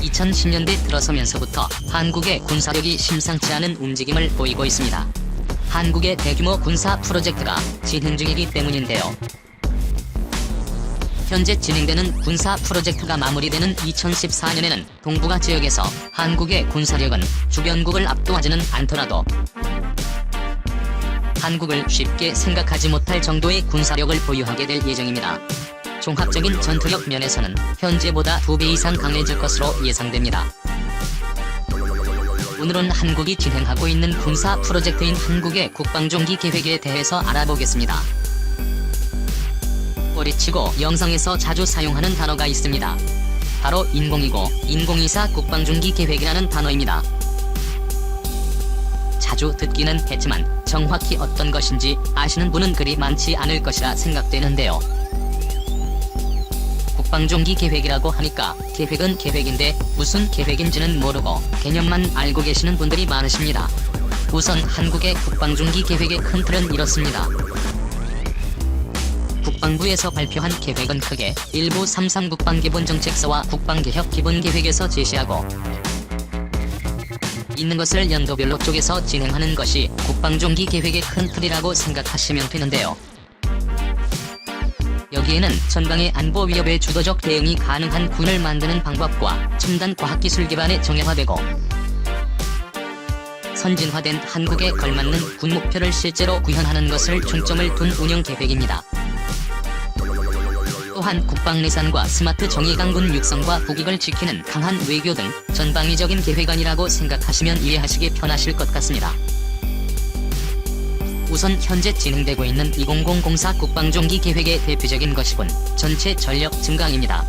2010년대 들어서면서부터 한국의 군사력이 심상치 않은 움직임을 보이고 있습니다. 한국의 대규모 군사 프로젝트가 진행 중이기 때문인데요. 현재 진행되는 군사 프로젝트가 마무리되는 2014년에는 동북아 지역에서 한국의 군사력은 주변국을 압도하지는 않더라도 한국을 쉽게 생각하지 못할 정도의 군사력을 보유하게 될 예정입니다. 종합적인 전투력 면에서는 현재보다 2배 이상 강해질 것으로 예상됩니다. 오늘은 한국이 진행하고 있는 군사 프로젝트인 한국의 국방종기 계획에 대해서 알아보겠습니다. 꼬리치고 영상에서 자주 사용하는 단어가 있습니다. 바로 인공이고 인공이사 국방종기 계획이라는 단어입니다. 자주 듣기는 했지만 정확히 어떤 것인지 아시는 분은 그리 많지 않을 것이라 생각되는데요. 국방종기 계획이라고 하니까 계획은 계획인데 무슨 계획인지는 모르고 개념만 알고 계시는 분들이 많으십니다. 우선 한국의 국방종기 계획의 큰 틀은 이렇습니다. 국방부에서 발표한 계획은 크게 일부 3.3 국방기본정책서와 국방개혁 기본계획에서 제시하고 있는 것을 연도별로 쪼개서 진행하는 것이 국방종기 계획의 큰 틀이라고 생각하시면 되는데요. 여기에는 전방의 안보 위협에 주도적 대응이 가능한 군을 만드는 방법과 첨단 과학기술 기반에 정형화되고 선진화된 한국에 걸맞는 군 목표를 실제로 구현하는 것을 중점을 둔 운영 계획입니다. 또한 국방내산과 스마트 정예강군 육성과 국익을 지키는 강한 외교 등 전방위적인 계획안이라고 생각하시면 이해하시기 편하실 것 같습니다. 우선 현재 진행되고 있는 2004 국방종기 계획의 대표적인 것이군 전체 전력 증강입니다.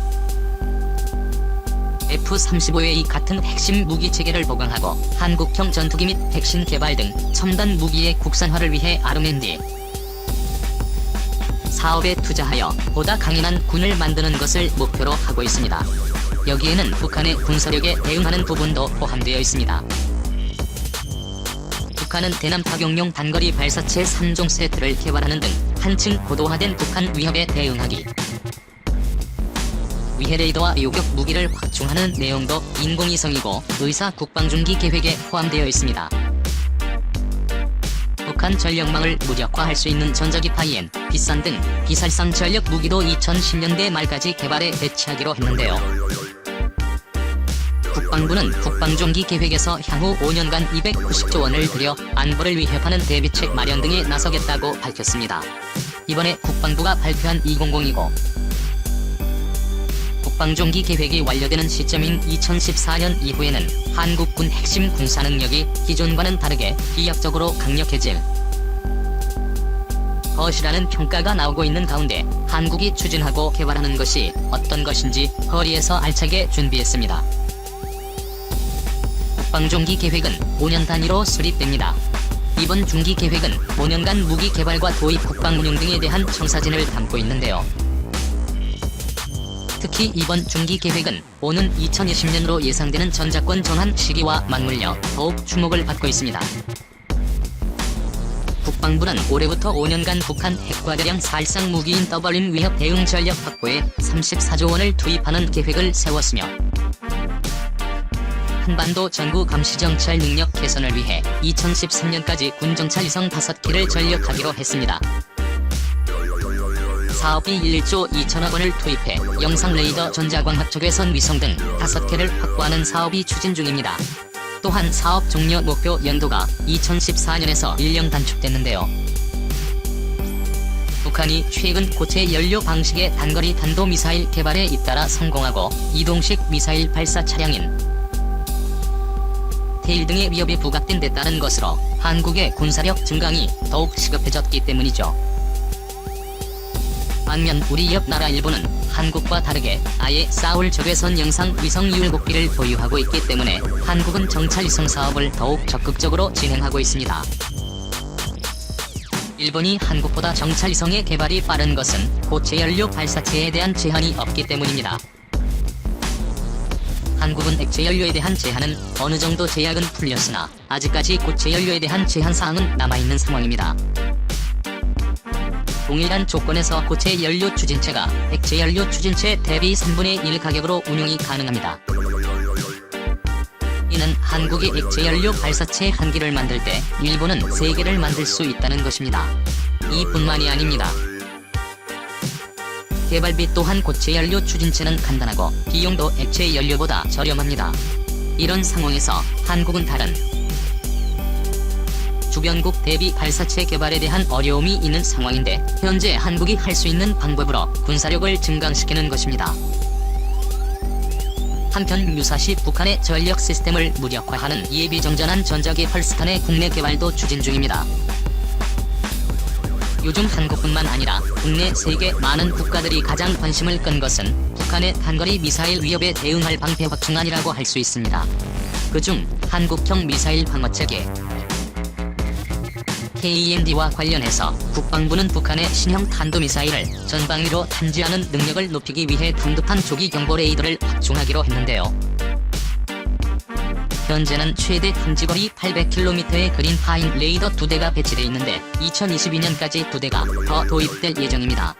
F-35A 같은 핵심 무기 체계를 보강하고 한국형 전투기 및 백신 개발 등 첨단 무기의 국산화를 위해 R&D 사업에 투자하여 보다 강인한 군을 만드는 것을 목표로 하고 있습니다. 여기에는 북한의 군사력에 대응하는 부분도 포함되어 있습니다. 북한은 대남 타격용 단거리 발사체 3종 세트를 개발하는 등 한층 고도화된 북한 위협에 대응하기 위해 레이더와 요격 무기를 확충하는 내용도 인공위성이고 의사 국방종기 계획에 포함되어 있습니다. 북한 전력망을 무력화할 수 있는 전자기파인 비싼 등 비살상 전력 무기도 2010년대 말까지 개발에 배치하기로 했는데요. 국방부는 국방종기 계획에서 향후 5년간 290조 원을 들여 안보를 위협하는 대비책 마련 등에 나서겠다고 밝혔습니다. 이번에 국방부가 발표한 2002고 국방종기 계획이 완료되는 시점인 2014년 이후에는 한국군 핵심 군사 능력이 기존과는 다르게 비약적으로 강력해질 것이라는 평가가 나오고 있는 가운데 한국이 추진하고 개발하는 것이 어떤 것인지 허리에서 알차게 준비했습니다. 국방종기 계획은 5년 단위로 수립됩니다. 이번 중기 계획은 5년간 무기 개발과 도입 국방 운용 등에 대한 청사진을 담고 있는데요. 특히 이번 중기 계획은 오는 2020년으로 예상되는 전자권 전환 시기와 맞물려 더욱 주목을 받고 있습니다. 국방부는 올해부터 5년간 북한 핵과대량 살상 무기인 더블임 위협 대응 전력 확보에 34조 원을 투입하는 계획을 세웠으며 한반도 전구 감시정찰 능력 개선을 위해 2013년까지 군정찰 위성 5기를 전력하기로 했습니다. 사업비 1조 2천억 원을 투입해 영상 레이더 전자광학 적외선 위성 등 5개를 확보하는 사업이 추진 중입니다. 또한 사업 종료 목표 연도가 2014년에서 1년 단축됐는데요. 북한이 최근 고체 연료 방식의 단거리 탄도미사일 개발에 잇따라 성공하고 이동식 미사일 발사 차량인 테일 등의 위협이 부각된 데 따른 것으로 한국의 군사력 증강이 더욱 시급해졌기 때문이죠. 반면 우리 옆 나라 일본은 한국과 다르게 아예 싸울 적외선 영상 위성 유일곡기를 보유하고 있기 때문에 한국은 정찰 위성 사업을 더욱 적극적으로 진행하고 있습니다. 일본이 한국보다 정찰 위성의 개발이 빠른 것은 고체 연료 발사체에 대한 제한이 없기 때문입니다. 한국은 액체 연료에 대한 제한은 어느 정도 제약은 풀렸으나 아직까지 고체 연료에 대한 제한 사항은 남아있는 상황입니다. 동일한 조건에서 고체 연료 추진체가 액체 연료 추진체 대비 3분의 1 가격으로 운용이 가능합니다. 이는 한국이 액체연료 발사체 1기를 만들 때 일본은 3개를 만들 수 있다는 것입니다. 이뿐만이 아닙니다. 개발비 또한 고체연료 추진체는 간단하고 비용도 액체연료보다 저렴합니다. 이런 상황에서 한국은 다른 주변국 대비 발사체 개발에 대한 어려움이 있는 상황인데 현재 한국이 할 수 있는 방법으로 군사력을 증강시키는 것입니다. 한편 유사시 북한의 전력 시스템을 무력화하는 예비정전한 전자기 헐스탄의 국내 개발도 추진 중입니다. 요즘 한국뿐만 아니라 국내 세계 많은 국가들이 가장 관심을 끈 것은 북한의 단거리 미사일 위협에 대응할 방패 확충안이라고 할 수 있습니다. 그중 한국형 미사일 방어체계 KEMD와 관련해서 국방부는 북한의 신형 탄도미사일을 전방위로 탐지하는 능력을 높이기 위해 단두판 조기 경보 레이더를 확충하기로 했는데요. 현재는 최대 탐지거리 800km의 그린파인 레이더 2대가 배치돼 있는데 2022년까지 2대가 더 도입될 예정입니다.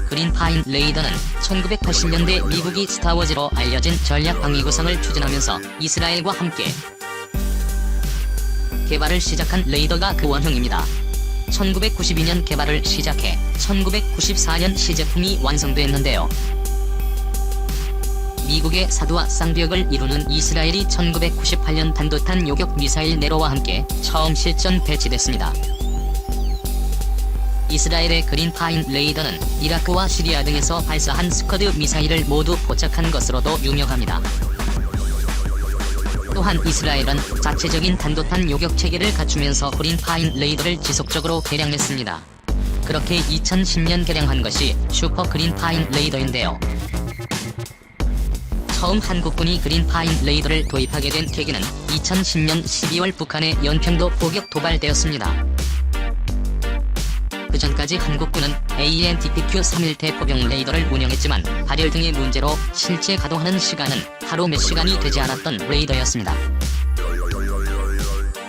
그린파인 레이더는 1980년대 미국이 스타워즈로 알려진 전략 방위 구성을 추진하면서 이스라엘과 함께 개발을 시작한 레이더가 그 원형입니다. 1992년 개발을 시작해 1994년 시제품이 완성됐는데요. 미국의 사드와 쌍벽을 이루는 이스라엘이 1998년 단도탄 요격 미사일 네로와 함께 처음 실전 배치됐습니다. 이스라엘의 그린파인 레이더는 이라크와 시리아 등에서 발사한 스커드 미사일을 모두 포착한 것으로도 유명합니다. 또한 이스라엘은 자체적인 단도탄 요격 체계를 갖추면서 그린파인 레이더를 지속적으로 개량했습니다. 그렇게 2010년 개량한 것이 슈퍼 그린파인 레이더인데요. 처음 한국군이 그린파인 레이더를 도입하게 된 계기는 2010년 12월 북한의 연평도 포격 도발되었습니다. 그전까지 한국군은 ANTPQ-31 포병 레이더를 운영했지만 발열 등의 문제로 실제 가동하는 시간은 하루 몇 시간이 되지 않았던 레이더였습니다.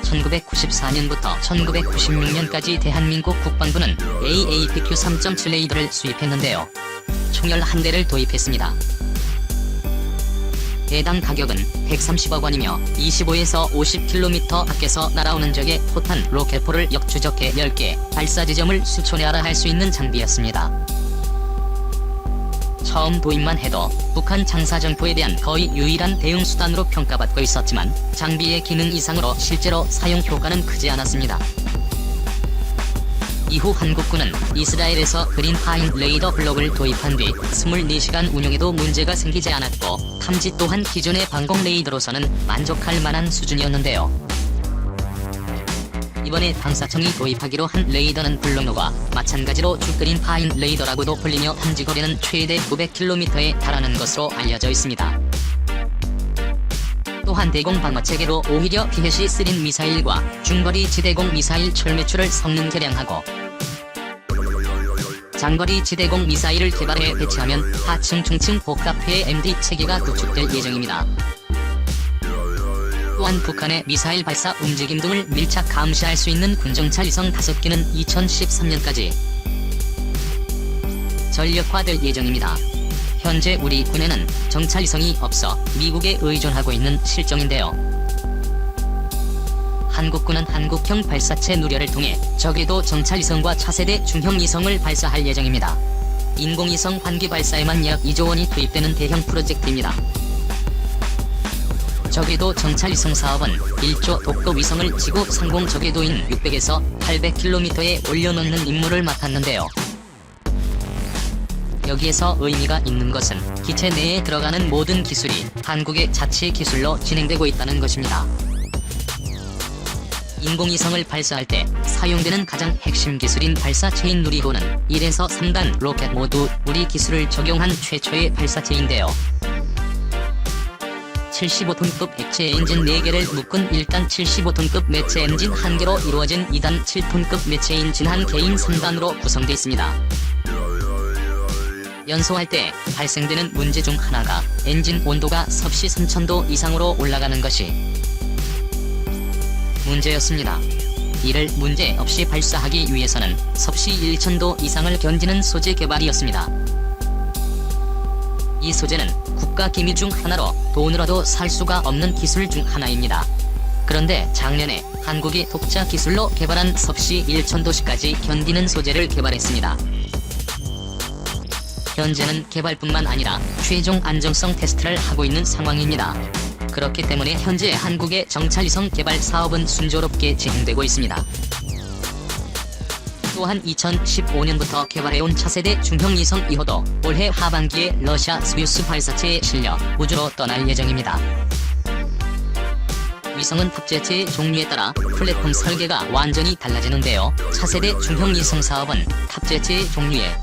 1994년부터 1996년까지 대한민국 국방부는 AAPQ-3.7 레이더를 수입했는데요. 총 11대를 도입했습니다. 해당 가격은 130억 원이며 25에서 50km 밖에서 날아오는 적의 포탄 로켓포를 역추적해 10개 발사 지점을 수초내하라 할 수 있는 장비였습니다. 처음 도입만 해도 북한 장사정포에 대한 거의 유일한 대응 수단으로 평가받고 있었지만 장비의 기능 이상으로 실제로 사용 효과는 크지 않았습니다. 이후 한국군은 이스라엘에서 그린파인 레이더 블록을 도입한 뒤 24시간 운용에도 문제가 생기지 않았고 탐지 또한 기존의 방공 레이더로서는 만족할 만한 수준이었는데요. 이번에 방사청이 도입하기로 한 레이더는 블록로와 마찬가지로 주그린파인 레이더라고도 불리며 탐지거리는 최대 900km에 달하는 것으로 알려져 있습니다. 또한 대공 방어체계로 오히려 피해시 쓰린 미사일과 중거리 지대공 미사일 철매출을 성능 개량하고 장거리 지대공 미사일을 개발해 배치하면 하층 중층 복합회 MD 체계가 구축될 예정입니다. 또한 북한의 미사일 발사 움직임 등을 밀착 감시할 수 있는 군정찰 위성 5기는 2013년까지 전력화될 예정입니다. 현재 우리 군에는 정찰 위성이 없어 미국에 의존하고 있는 실정인데요. 한국군은 한국형 발사체 누려를 통해 적에도 정찰 위성과 차세대 중형 위성을 발사할 예정입니다. 인공위성 반기 발사에만 약 2조 원이 투입되는 대형 프로젝트입니다. 적에도 정찰 위성 사업은 1조 독도 위성을 지구 상공 적에도인 600에서 800km에 올려놓는 임무를 맡았는데요. 여기에서 의미가 있는 것은 기체 내에 들어가는 모든 기술이 한국의 자체 기술로 진행되고 있다는 것입니다. 인공위성을 발사할 때 사용되는 가장 핵심 기술인 발사체인 누리호는 1에서 3단 로켓 모두 우리 기술을 적용한 최초의 발사체인데요. 75톤급 액체 엔진 4개를 묶은 1단 75톤급 매체 엔진 1개로 이루어진 2단 7톤급 매체 엔진 1개인 3단으로 구성되어 있습니다. 연소할 때 발생되는 문제 중 하나가 엔진 온도가 섭씨 3000도 이상으로 올라가는 것이 문제였습니다. 이를 문제없이 발사하기 위해서는 섭씨 1000도 이상을 견디는 소재 개발이었습니다. 이 소재는 국가 기밀 중 하나로 돈으로도 살 수가 없는 기술 중 하나입니다. 그런데 작년에 한국이 독자 기술로 개발한 섭씨 1000도씨까지 견디는 소재를 개발했습니다. 현재는 개발뿐만 아니라 최종 안정성 테스트를 하고 있는 상황입니다. 그렇기 때문에 현재 한국의 정찰위성 개발 사업은 순조롭게 진행되고 있습니다. 또한 2015년부터 개발해온 차세대 중형위성 2호도 올해 하반기에 러시아 스뷰스 발사체에 실려 우주로 떠날 예정입니다. 위성은 탑재체의 종류에 따라 플랫폼 설계가 완전히 달라지는데요. 차세대 중형위성 사업은 탑재체의 종류에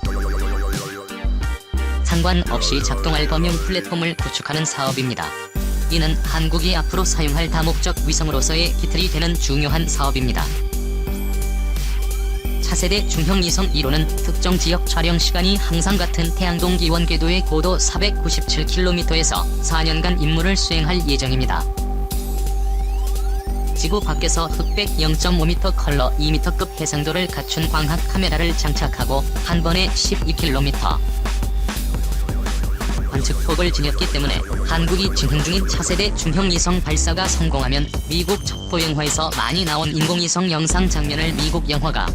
상관없이 작동할 범용 플랫폼을 구축하는 사업입니다. 이는 한국이 앞으로 사용할 다목적 위성으로서의 기틀이 되는 중요한 사업입니다. 차세대 중형위성 1호는 특정 지역 촬영 시간이 항상 같은 태양동 기원 궤도의 고도 497km에서 4년간 임무를 수행할 예정입니다. 지구 밖에서 흑백 0.5m 컬러 2m급 해상도를 갖춘 광학 카메라를 장착하고 한 번에 12km 관측폭을 지녔기 때문에 한국이 진행 중인 차세대 중형위성 발사가 성공하면 미국 첩보 영화에서 많이 나온 인공위성 영상 장면을 미국 영화가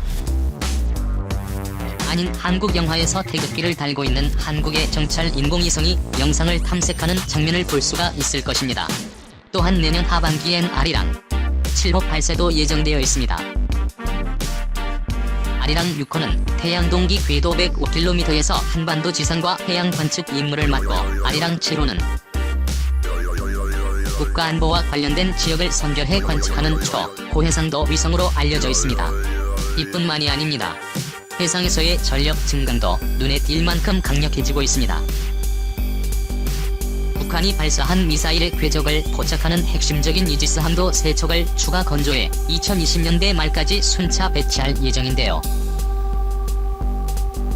아닌 한국 영화에서 태극기를 달고 있는 한국의 정찰 인공위성이 영상을 탐색하는 장면을 볼 수가 있을 것입니다. 또한 내년 하반기엔 아리랑 7호 발사도 예정되어 있습니다. 아리랑 6호는 태양동기 궤도 105km에서 한반도 지상과 해양 관측 임무를 맡고, 아리랑 7호는 국가안보와 관련된 지역을 선별해 관측하는 초고해상도 위성으로 알려져 있습니다. 이뿐만이 아닙니다. 해상에서의 전력 증강도 눈에 띌 만큼 강력해지고 있습니다. 북한이 발사한 미사일의 궤적을 포착하는 핵심적인 이지스함도 3척을 추가 건조해 2020년대 말까지 순차 배치할 예정인데요.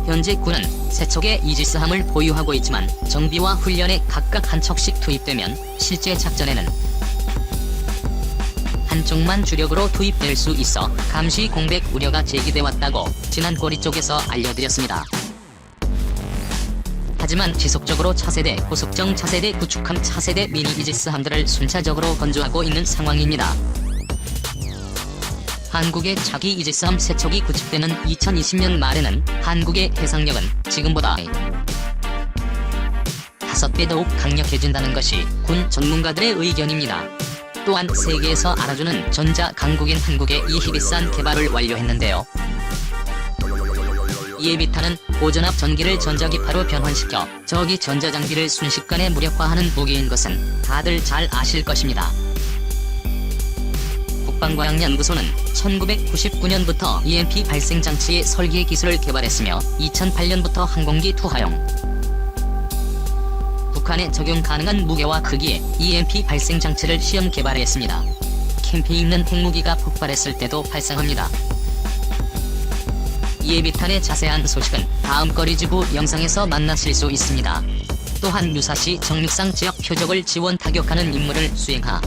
현재 군은 3척의 이지스함을 보유하고 있지만 정비와 훈련에 각각 한 척씩 투입되면 실제 작전에는 한쪽만 주력으로 투입될 수 있어 감시 공백 우려가 제기돼 왔다고 지난 고리 쪽에서 알려드렸습니다. 하지만 지속적으로 차세대 고속정 차세대 구축함 차세대 미니 이지스함들을 순차적으로 건조하고 있는 상황입니다. 한국의 차기 이지스함 3척이 구축되는 2020년 말에는 한국의 해상력은 지금보다 5배 더욱 강력해진다는 것이 군 전문가들의 의견입니다. 또한 세계에서 알아주는 전자 강국인 한국의 이 희비싼 개발을 완료했는데요. 이에 비탄은 고전압 전기를 전자기파로 변환시켜 저기 전자장비를 순식간에 무력화하는 무기인 것은 다들 잘 아실 것입니다. 국방과학연구소는 1999년부터 EMP 발생 장치의 설계 기술을 개발했으며 2008년부터 항공기 투하용 북한에 적용 가능한 무게와 크기의 EMP 발생 장치를 시험 개발했습니다. 캠프에 있는 핵무기가 폭발했을 때도 발생합니다. 이에 비탄의 자세한 소식은 다음 거리지구 영상에서 만나실 수 있습니다. 또한 유사시 정육상 지역 표적을 지원 타격하는 임무를 수행하